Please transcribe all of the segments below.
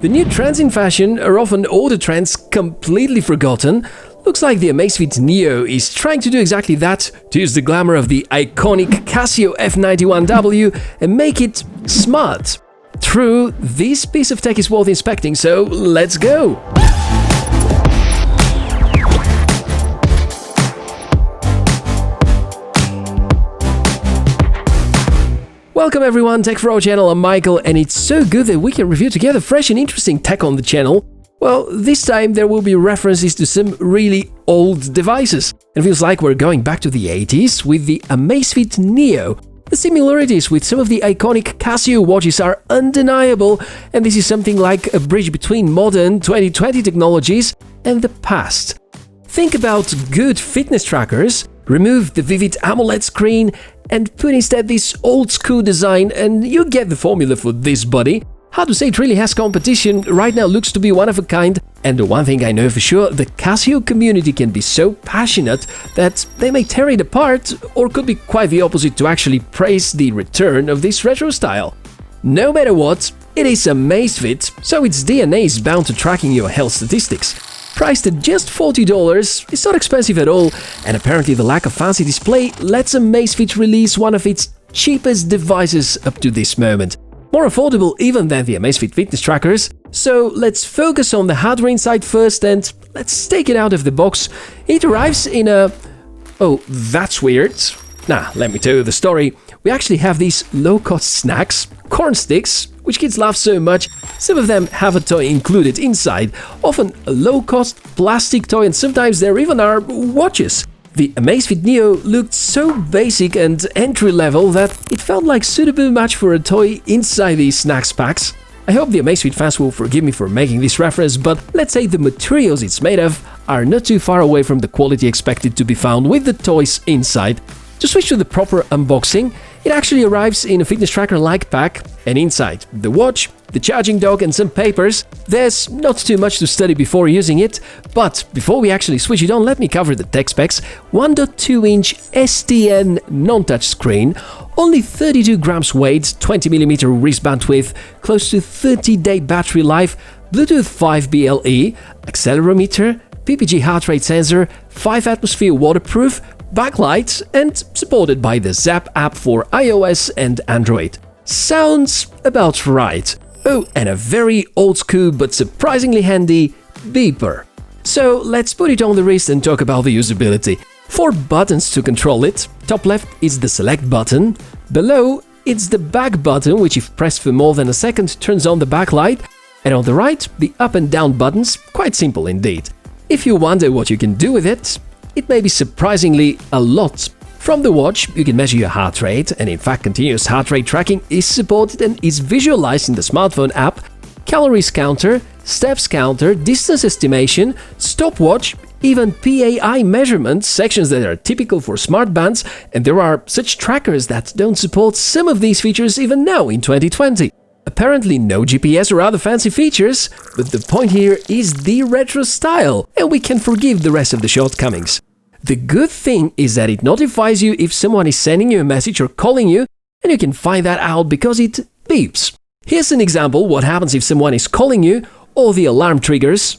The new trends in fashion are often older trends completely forgotten. Looks like the Amazfit Neo is trying to do exactly that, to use the glamour of the iconic Casio F91W and make it smart. True, this piece of tech is worth inspecting, so let's go! Welcome everyone, Tech for our channel, I'm Michael, and it's so good that we can review together fresh and interesting tech on the channel. Well, this time there will be references to some really old devices. It feels like we're going back to the 80s with the Amazfit Neo. The similarities with some of the iconic Casio watches are undeniable, and this is something like a bridge between modern 2020 technologies and the past. Think about good fitness trackers, remove the vivid AMOLED screen, and put instead this old-school design, and you get the formula for this body. How to say it really has competition, right now looks to be one of a kind, and the one thing I know for sure, the Casio community can be so passionate that they may tear it apart, or could be quite the opposite to actually praise the return of this retro style. No matter what, it is Amazfit, so its DNA is bound to tracking your health statistics. Priced at just $40, it's not expensive at all, and apparently the lack of fancy display lets Amazfit release one of its cheapest devices up to this moment. More affordable even than the Amazfit fitness trackers. So let's focus on the hardware inside first, and let's take it out of the box. It arrives in a... oh, that's weird. Nah, let me tell you the story. We actually have these low-cost snacks, corn sticks, which kids love so much. Some of them have a toy included inside, often a low-cost plastic toy, and sometimes there even are watches. The Amazfit Neo looked so basic and entry-level that it felt like a suitable match for a toy inside these snacks packs. I hope the Amazfit fans will forgive me for making this reference, but let's say the materials it's made of are not too far away from the quality expected to be found with the toys inside. To switch to the proper unboxing, it actually arrives in a fitness tracker-like pack, and inside the watch, the charging dock and some papers. There's not too much to study before using it, but before we actually switch it on, let me cover the tech specs. 1.2-inch STN non-touch screen, only 32 grams weight, 20mm wrist bandwidth, close to 30-day battery life, Bluetooth 5 BLE, accelerometer, PPG heart rate sensor, 5 atmosphere waterproof, backlight, and supported by the Zap app for iOS and Android. Sounds about right. Oh, and a very old school but surprisingly handy beeper. So let's put it on the wrist and talk about the usability. 4 buttons to control it. Top left is the select button. Below, it's the back button, which if pressed for more than a second turns on the backlight. And on the right, the up and down buttons, quite simple indeed. If you wonder what you can do with it, it may be surprisingly a lot. From the watch, you can measure your heart rate, and in fact continuous heart rate tracking is supported and is visualized in the smartphone app, calories counter, steps counter, distance estimation, stopwatch, even PAI measurements, sections that are typical for smart bands, and there are such trackers that don't support some of these features even now in 2020. Apparently no GPS or other fancy features, but the point here is the retro style, and we can forgive the rest of the shortcomings. The good thing is that it notifies you if someone is sending you a message or calling you, and you can find that out because it beeps. Here's an example what happens if someone is calling you or the alarm triggers.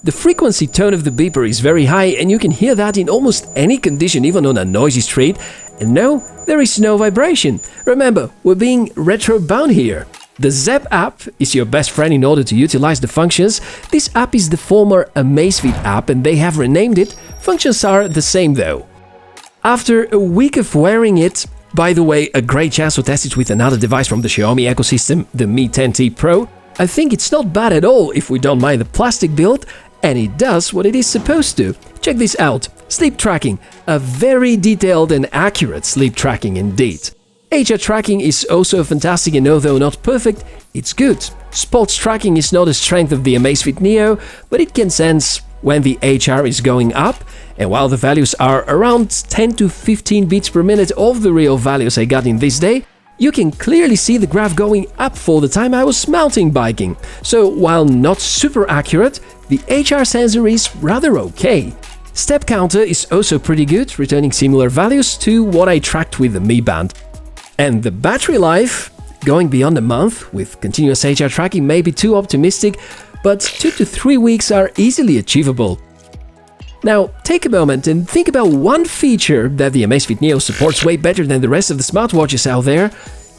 The frequency tone of the beeper is very high, and you can hear that in almost any condition, even on a noisy street. And no, there is no vibration. Remember, we're being retro-bound here. The Zap app is your best friend in order to utilize the functions. This app is the former Amazfit app, and they have renamed it. Functions are the same though. After a week of wearing it, by the way, a great chance to test it with another device from the Xiaomi ecosystem, the Mi 10T Pro, I think it's not bad at all if we don't mind the plastic build, and it does what it is supposed to. Check this out. Sleep tracking. A very detailed and accurate sleep tracking indeed. HR tracking is also fantastic, and although not perfect, it's good. Sports tracking is not a strength of the Amazfit Neo, but it can sense when the HR is going up, and while the values are around 10 to 15 beats per minute of the real values I got in this day, you can clearly see the graph going up for the time I was mountain biking. So while not super accurate, the HR sensor is rather okay. Step counter is also pretty good, returning similar values to what I tracked with the Mi Band. And the battery life Going beyond a month with continuous HR tracking may be too optimistic, but 2 to 3 weeks are easily achievable. Now, take a moment and think about one feature that the Amazfit Neo supports way better than the rest of the smartwatches out there.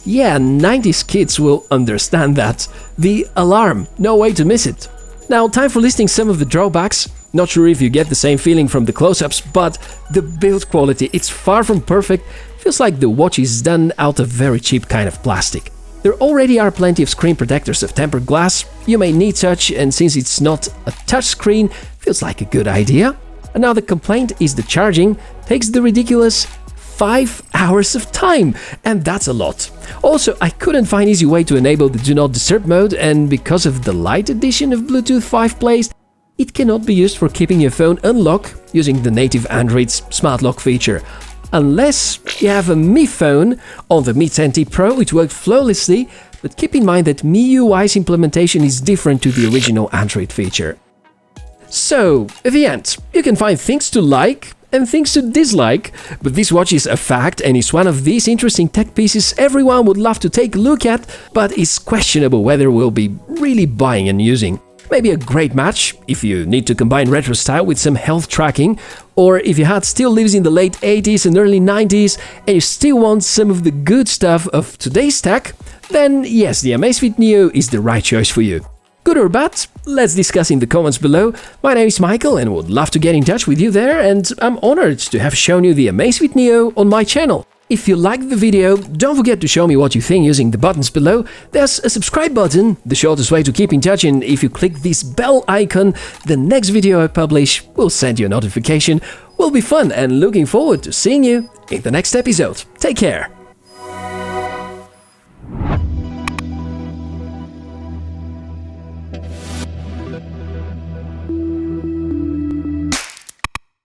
Yeah, 90s kids will understand that. The alarm, no way to miss it. Now, time for listing some of the drawbacks. Not sure if you get the same feeling from the close-ups, but the build quality, it's far from perfect. Feels like the watch is done out of very cheap kind of plastic. There already are plenty of screen protectors of tempered glass. You may need such, and since it's not a touch screen, feels like a good idea. Another complaint is the charging takes the ridiculous 5 hours of time, and that's a lot. Also, I couldn't find easy way to enable the Do Not Disturb mode, and because of the light edition of Bluetooth 5 Plays, it cannot be used for keeping your phone unlocked using the native Android's Smart Lock feature. Unless you have a Mi phone, on the Mi 10T Pro it worked flawlessly, but keep in mind that MIUI's implementation is different to the original Android feature. So, at the end, you can find things to like and things to dislike, but this watch is a fact and is one of these interesting tech pieces everyone would love to take a look at, but it's questionable whether we'll be really buying and using. Maybe a great match if you need to combine retro style with some health tracking, or if your heart still lives in the late 80s and early 90s and you still want some of the good stuff of today's tech, then yes, the Amazfit Neo is the right choice for you. Good or bad? Let's discuss in the comments below. My name is Michael and would love to get in touch with you there, and I'm honored to have shown you the Amazfit Neo on my channel. If you liked the video, don't forget to show me what you think using the buttons below. There's a subscribe button, the shortest way to keep in touch, and if you click this bell icon, the next video I publish will send you a notification. Will be fun and looking forward to seeing you in the next episode. Take care!